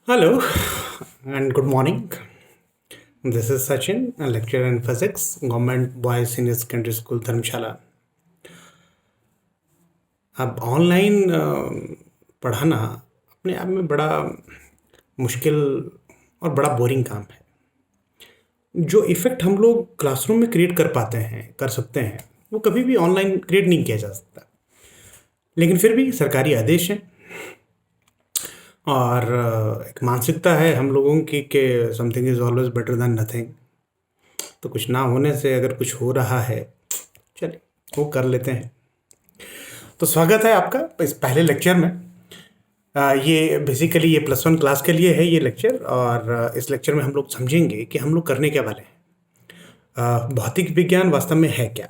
Hello and good morning. This is Sachin, a lecturer in physics, Government Boys Senior Secondary School, धर्मशाला। अब online पढ़ाना अपने आप में बड़ा मुश्किल और बड़ा बोरिंग काम है। जो इफ़ेक्ट हम लोग क्लासरूम में क्रिएट कर पाते हैं, कर सकते हैं, वो कभी भी ऑनलाइन क्रिएट नहीं किया जा सकता। लेकिन फिर भी सरकारी आदेश है और एक मानसिकता है हम लोगों की कि something is always better than nothing. तो कुछ ना होने से अगर कुछ हो रहा है, चलिए वो कर लेते हैं। तो स्वागत है आपका इस पहले लेक्चर में। ये बेसिकली ये +1 क्लास के लिए है ये लेक्चर, और इस लेक्चर में हम लोग समझेंगे कि हम लोग करने क्या वाले हैं। भौतिक विज्ञान वास्तव में है क्या।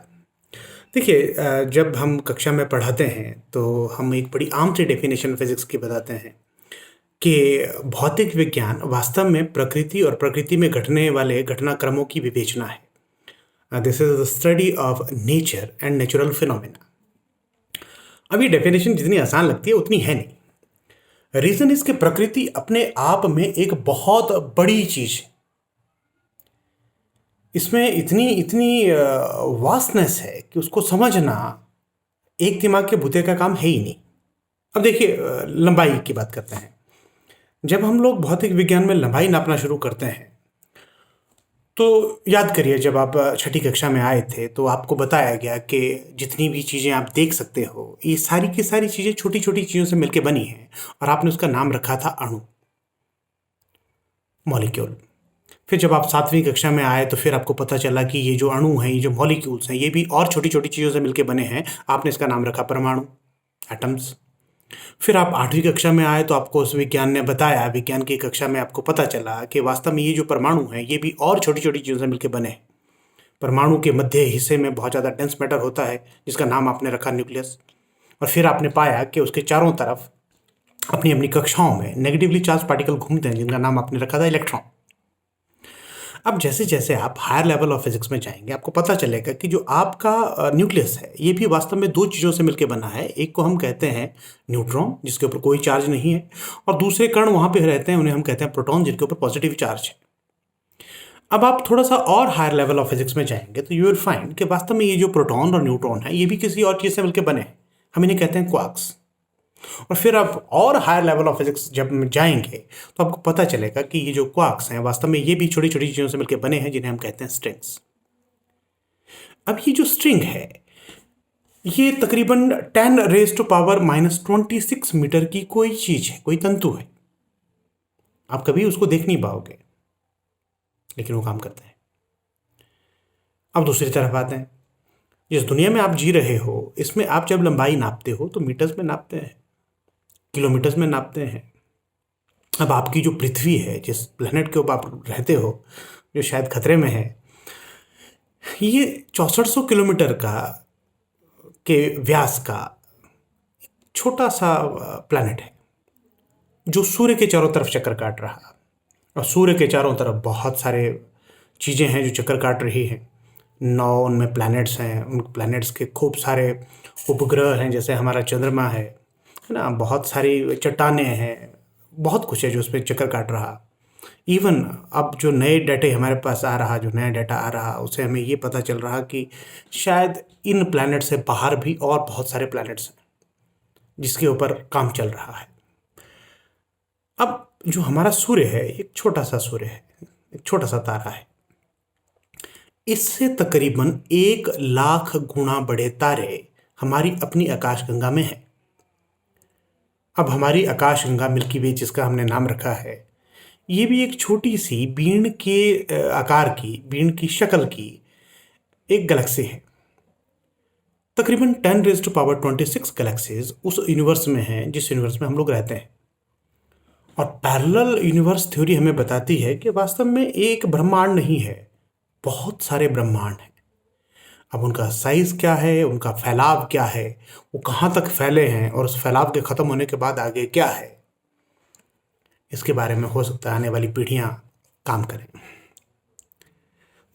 देखिए, जब हम कक्षा में पढ़ाते हैं तो हम एक बड़ी आम सी डेफिनेशन फिजिक्स की बताते हैं कि भौतिक विज्ञान वास्तव में प्रकृति और प्रकृति में घटने वाले घटनाक्रमों की विवेचना है। This is the study of nature and natural phenomena. अब ये डेफिनेशन जितनी आसान लगती है उतनी है नहीं। रीजन इसके प्रकृति अपने आप में एक बहुत बड़ी चीज है। इसमें इतनी इतनी वास्टनेस है कि उसको समझना एक दिमाग के भूते का काम है ही नहीं। अब देखिए, लंबाई की बात करते हैं। जब हम लोग भौतिक विज्ञान में लंबाई नापना शुरू करते हैं तो याद करिए, जब आप छठी कक्षा में आए थे तो आपको बताया गया कि जितनी भी चीज़ें आप देख सकते हो ये सारी की सारी चीज़ें छोटी छोटी चीज़ों से मिलकर बनी हैं, और आपने उसका नाम रखा था अणु, मॉलिक्यूल। फिर जब आप 7वीं कक्षा में आए तो फिर आपको पता चला कि ये जो अणु हैं, ये जो मॉलिक्यूल्स हैं, ये भी और छोटी छोटी चीज़ों से मिलकर बने हैं। आपने इसका नाम रखा परमाणु, एटम्स। फिर आप 8वीं कक्षा में आए तो आपको उस विज्ञान ने बताया, विज्ञान की कक्षा में आपको पता चला कि वास्तव में ये जो परमाणु हैं ये भी और छोटी छोटी चीज़ों से मिलकर बने हैं। परमाणु के मध्य हिस्से में बहुत ज़्यादा डेंस मैटर होता है जिसका नाम आपने रखा न्यूक्लियस। और फिर आपने पाया कि उसके चारों तरफ अपनी अपनी कक्षाओं में नेगेटिवली चार्ज पार्टिकल घूमते हैं जिनका नाम आपने रखा था इलेक्ट्रॉन। अब जैसे जैसे आप हायर लेवल ऑफ फिजिक्स में जाएंगे आपको पता चलेगा कि जो आपका न्यूक्लियस है ये भी वास्तव में दो चीज़ों से मिलकर बना है। एक को हम कहते हैं न्यूट्रॉन, जिसके ऊपर कोई चार्ज नहीं है, और दूसरे कण वहाँ पे रहते हैं, उन्हें हम कहते हैं प्रोटॉन, जिनके ऊपर पॉजिटिव चार्ज है। अब आप थोड़ा सा और हायर लेवल ऑफ फिजिक्स में जाएंगे तो यू विल फाइंड कि वास्तव में ये जो प्रोटॉन और न्यूट्रॉन है ये भी किसी और चीज़ से मिलकर बने हैं। हम इन्हें कहते हैं क्वार्क्स। और फिर आप और हायर लेवल ऑफ फिजिक्स जब जाएंगे तो आपको पता चलेगा कि ये जो क्वार्क्स हैं वास्तव में ये भी छोटी छोटी चीज़ों से मिलकर बने हैं जिन्हें हम कहते हैं स्ट्रिंग्स। अब ये जो स्ट्रिंग है ये तकरीबन 10⁻⁻26 मीटर की कोई चीज़ है, कोई तंतु है। आप कभी उसको देख नहीं पाओगे, लेकिन वो काम करता है। अब दूसरी तरफ आते हैं, जिस दुनिया में आप जी रहे हो इसमें आप जब लंबाई नापते हो तो मीटर्स में नापते हैं, किलोमीटर्स में नापते हैं। अब आपकी जो पृथ्वी है, जिस प्लेनेट के ऊपर आप रहते हो, जो शायद खतरे में है, ये 6400 किलोमीटर का के व्यास का छोटा सा प्लेनेट है जो सूर्य के चारों तरफ चक्कर काट रहा है। और सूर्य के चारों तरफ बहुत सारे चीज़ें हैं जो चक्कर काट रही हैं। 9 उनमें प्लैनेट्स हैं, उन प्लैनेट्स के खूब सारे उपग्रह हैं, जैसे हमारा चंद्रमा है ना। बहुत सारी चट्टानें हैं, बहुत कुछ है जो उस पर चक्कर काट रहा। इवन अब जो नए डाटे हमारे पास आ रहा, जो नया डाटा आ रहा, उससे हमें ये पता चल रहा कि शायद इन प्लैनेट से बाहर भी और बहुत सारे प्लैनेट्स हैं जिसके ऊपर काम चल रहा है। अब जो हमारा सूर्य है एक छोटा सा सूर्य है, एक छोटा सा तारा है। इससे तकरीबन 1 लाख गुना बड़े तारे हमारी अपनी आकाशगंगा में हैं। अब हमारी आकाशगंगा मिल्की वे, जिसका हमने नाम रखा है, ये भी एक छोटी सी बीन के आकार की, बीन की शक्ल की एक गैलेक्सी है। तकरीबन 10⁻26 गैलेक्सीज उस यूनिवर्स में हैं जिस यूनिवर्स में हम लोग रहते हैं। और पैरेलल यूनिवर्स थ्योरी हमें बताती है कि वास्तव में एक ब्रह्मांड नहीं है, बहुत सारे ब्रह्मांड हैं। अब उनका साइज क्या है, उनका फैलाव क्या है, वो कहाँ तक फैले हैं, और उस फैलाव के ख़त्म होने के बाद आगे क्या है, इसके बारे में हो सकता है आने वाली पीढ़ियाँ काम करें।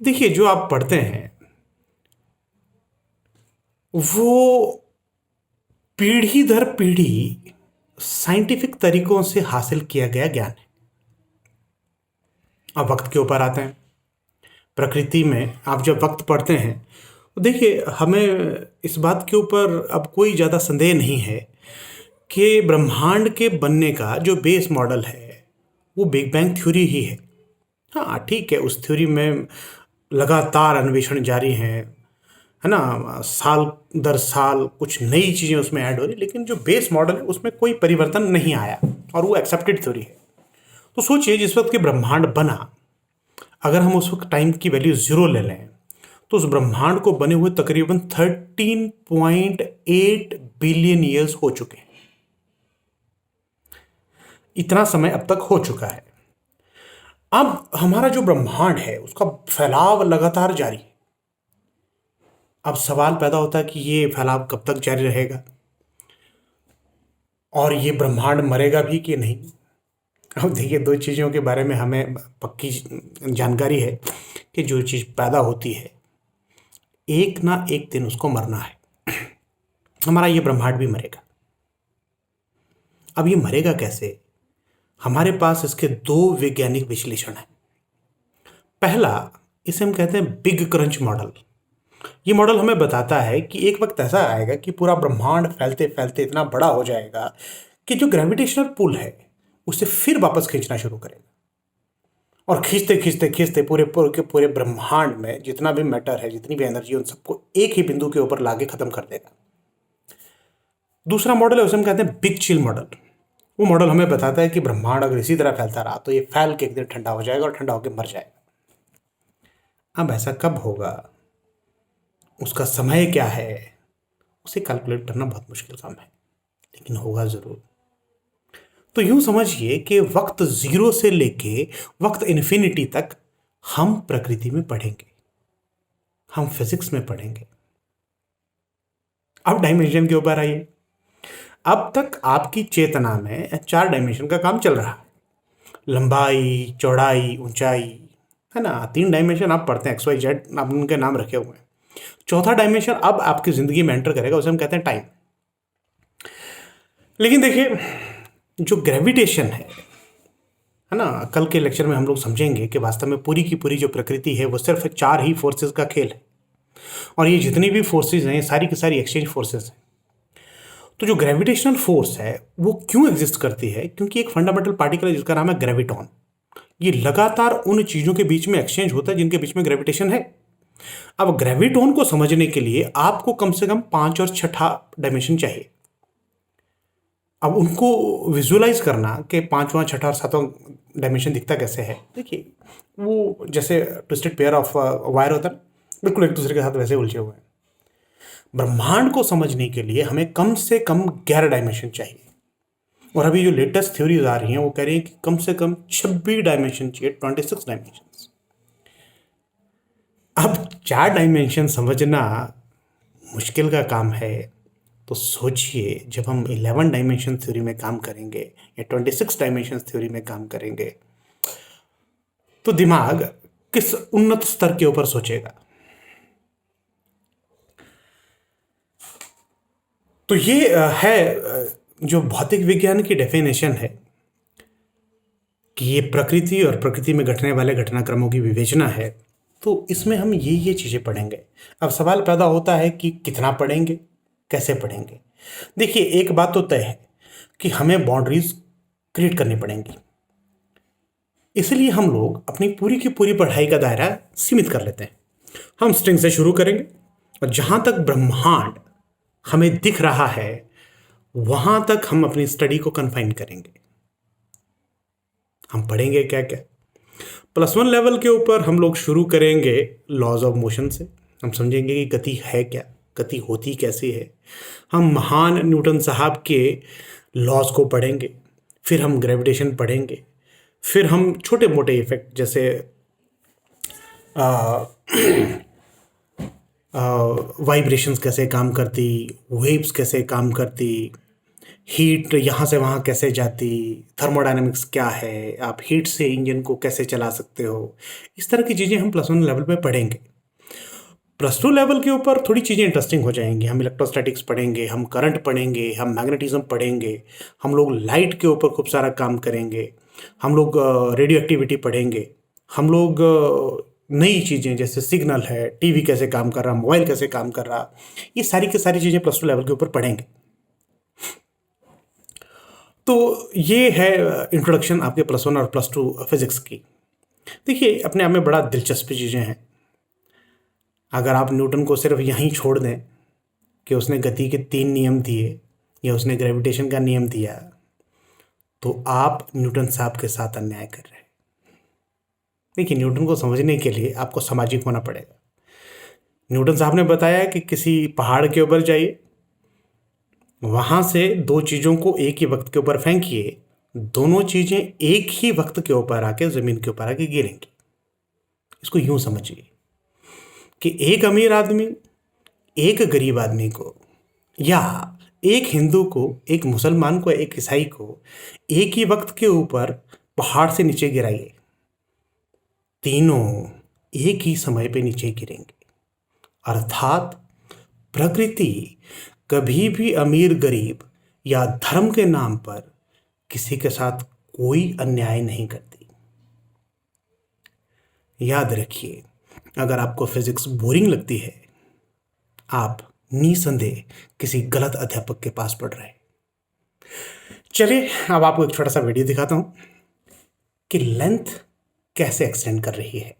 देखिए, जो आप पढ़ते हैं वो पीढ़ी दर पीढ़ी साइंटिफिक तरीकों से हासिल किया गया ज्ञान है। अब वक्त के ऊपर आते हैं। प्रकृति में आप जब वक्त पढ़ते हैं तो देखिए, हमें इस बात के ऊपर अब कोई ज़्यादा संदेह नहीं है कि ब्रह्मांड के बनने का जो बेस मॉडल है वो बिग बैंग थ्योरी ही है। हाँ ठीक है, उस थ्योरी में लगातार अन्वेषण जारी है ना, साल दर साल कुछ नई चीज़ें उसमें ऐड हो रही, लेकिन जो बेस मॉडल है उसमें कोई परिवर्तन नहीं आया और वो एक्सेप्टेड थ्योरी है। तो सोचिए, जिस वक्त के ब्रह्मांड बना, अगर हम उस वक्त टाइम की वैल्यू 0 ले लें तो उस ब्रह्मांड को बने हुए तकरीबन 13.8 बिलियन ईयर्स हो चुके हैं। इतना समय अब तक हो चुका है। अब हमारा जो ब्रह्मांड है उसका फैलाव लगातार जारी है। अब सवाल पैदा होता है कि ये फैलाव कब तक जारी रहेगा और ये ब्रह्मांड मरेगा भी कि नहीं। अब देखिए, दो चीज़ों के बारे में हमें पक्की जानकारी है कि जो चीज़ पैदा होती है एक ना एक दिन उसको मरना है। हमारा ये ब्रह्मांड भी मरेगा। अब ये मरेगा कैसे? हमारे पास इसके दो वैज्ञानिक विश्लेषण हैं। पहला, इसे हम कहते हैं बिग क्रंच मॉडल। ये मॉडल हमें बताता है कि एक वक्त ऐसा आएगा कि पूरा ब्रह्मांड फैलते फैलते इतना बड़ा हो जाएगा कि जो ग्रेविटेशनल पुल है उसे फिर वापस खींचना शुरू करेगा और खींचते खींचते खींचते पूरे पूरे के पूरे ब्रह्मांड में जितना भी मैटर है, जितनी भी एनर्जी, उन सबको एक ही बिंदु के ऊपर लाके खत्म कर देगा। दूसरा मॉडल है, उसे हम कहते हैं बिग चिल मॉडल। वो मॉडल हमें बताता है कि ब्रह्मांड अगर इसी तरह फैलता रहा तो ये फैल के एक दिन ठंडा हो जाएगा और ठंडा होकर मर जाएगा। अब ऐसा कब होगा, उसका समय क्या है, उसे कैलकुलेट करना बहुत मुश्किल काम है, लेकिन होगा ज़रूर। तो यूं समझिए कि वक्त 0 से लेके वक्त इन्फिनिटी तक हम प्रकृति में पढ़ेंगे, हम फिजिक्स में पढ़ेंगे। अब डायमेंशन के ऊपर आइए। अब तक आपकी चेतना में 4 डायमेंशन का काम चल रहा है, लंबाई, चौड़ाई, ऊंचाई, है ना। 3 डायमेंशन आप पढ़ते हैं, XYZ, आप उनके नाम रखे हुए हैं। चौथा डायमेंशन अब आपकी ज़िंदगी में एंटर करेगा, उसे हम कहते हैं टाइम। लेकिन देखिए, जो ग्रेविटेशन है ना, कल के लेक्चर में हम लोग समझेंगे कि वास्तव में पूरी की पूरी जो प्रकृति है वो सिर्फ 4 ही फोर्सेस का खेल है और ये जितनी भी फोर्सेस हैं सारी की सारी एक्सचेंज फोर्सेस हैं। तो जो ग्रेविटेशनल फोर्स है वो क्यों एग्जिस्ट करती है? क्योंकि एक फंडामेंटल पार्टिकल है जिसका नाम है ग्रेविटॉन। ये लगातार उन चीज़ों के बीच में एक्सचेंज होता है जिनके बीच में ग्रेविटेशन है। अब ग्रेविटॉन को समझने के लिए आपको कम से कम 5 और 6 डायमेंशन चाहिए। अब उनको विजुअलाइज करना कि 5वां, 6वां और 7वां डायमेंशन दिखता कैसे है, देखिए वो जैसे ट्विस्टेड पेयर ऑफ वायर होता है, बिल्कुल एक दूसरे के साथ वैसे उलझे हुए हैं। ब्रह्मांड को समझने के लिए हमें कम से कम 11 डायमेंशन चाहिए और अभी जो लेटेस्ट थ्योरीज आ रही हैं वो कह रही हैं कि कम से कम 26 डायमेंशन चाहिए, 26 डायमेंशन। अब 4 डायमेंशन समझना मुश्किल का काम है, तो सोचिए जब हम 11 डायमेंशन थ्योरी में काम करेंगे या 26 डायमेंशन थ्योरी में काम करेंगे तो दिमाग किस उन्नत स्तर के ऊपर सोचेगा। तो ये है जो भौतिक विज्ञान की डेफिनेशन है कि ये प्रकृति और प्रकृति में घटने वाले घटनाक्रमों की विवेचना है। तो इसमें हम ये चीज़ें पढ़ेंगे। अब सवाल पैदा होता है कि कितना पढ़ेंगे, कैसे पढ़ेंगे। देखिए, एक बात तो तय है कि हमें बाउंड्रीज क्रिएट करनी पड़ेंगी, इसलिए हम लोग अपनी पूरी की पूरी पढ़ाई का दायरा सीमित कर लेते हैं। हम स्ट्रिंग से शुरू करेंगे और जहाँ तक ब्रह्मांड हमें दिख रहा है वहाँ तक हम अपनी स्टडी को कन्फाइन करेंगे। हम पढ़ेंगे क्या क्या। +1 लेवल के ऊपर हम लोग शुरू करेंगे लॉज ऑफ मोशन से। हम समझेंगे कि गति है क्या, गति होती कैसी है। हम महान न्यूटन साहब के लॉज को पढ़ेंगे, फिर हम ग्रेविटेशन पढ़ेंगे, फिर हम छोटे मोटे इफेक्ट जैसे वाइब्रेशंस कैसे काम करती, वेव्स कैसे काम करती, हीट यहाँ से वहाँ कैसे जाती, थर्मोडायनेमिक्स क्या है, आप हीट से इंजन को कैसे चला सकते हो, इस तरह की चीज़ें हम +1 लेवल पे पढ़ेंगे। +2 लेवल के ऊपर थोड़ी चीज़ें इंटरेस्टिंग हो जाएंगी। हम इलेक्ट्रोस्टैटिक्स पढ़ेंगे, हम करंट पढ़ेंगे, हम मैग्नेटिज्म पढ़ेंगे, हम लोग लाइट के ऊपर खूब सारा काम करेंगे, हम लोग रेडियो एक्टिविटी पढ़ेंगे, हम लोग नई चीज़ें जैसे सिग्नल है, टीवी कैसे काम कर रहा, मोबाइल कैसे काम कर रहा, ये सारी की सारी चीज़ें प्लस टू लेवल के ऊपर पढ़ेंगे। तो ये है इंट्रोडक्शन आपके प्लस वन और प्लस टू फिजिक्स की। देखिए, अपने आप में बड़ा दिलचस्प चीज़ें हैं। अगर आप न्यूटन को सिर्फ यहीं छोड़ दें कि उसने गति के 3 नियम दिए या उसने ग्रेविटेशन का नियम दिया, तो आप न्यूटन साहब के साथ अन्याय कर रहे हैं। देखिए, न्यूटन को समझने के लिए आपको सामाजिक होना पड़ेगा। न्यूटन साहब ने बताया कि किसी पहाड़ के ऊपर जाइए, वहाँ से 2 चीज़ों को एक ही वक्त के ऊपर फेंकिए, दोनों चीज़ें एक ही वक्त के ऊपर आके ज़मीन के ऊपर आके गिरेंगी। इसको यूँ समझिए कि एक अमीर आदमी एक गरीब आदमी को, या एक हिंदू को, एक मुसलमान को, एक ईसाई को एक ही वक्त के ऊपर पहाड़ से नीचे गिराइए, तीनों एक ही समय पे नीचे गिरेंगे। अर्थात प्रकृति कभी भी अमीर गरीब या धर्म के नाम पर किसी के साथ कोई अन्याय नहीं करती। याद रखिए, अगर आपको फिजिक्स बोरिंग लगती है, आप निसंदेह किसी गलत अध्यापक के पास पढ़ रहे हैं। चलिए, अब आपको एक छोटा सा वीडियो दिखाता हूं कि लेंथ कैसे एक्सटेंड कर रही है।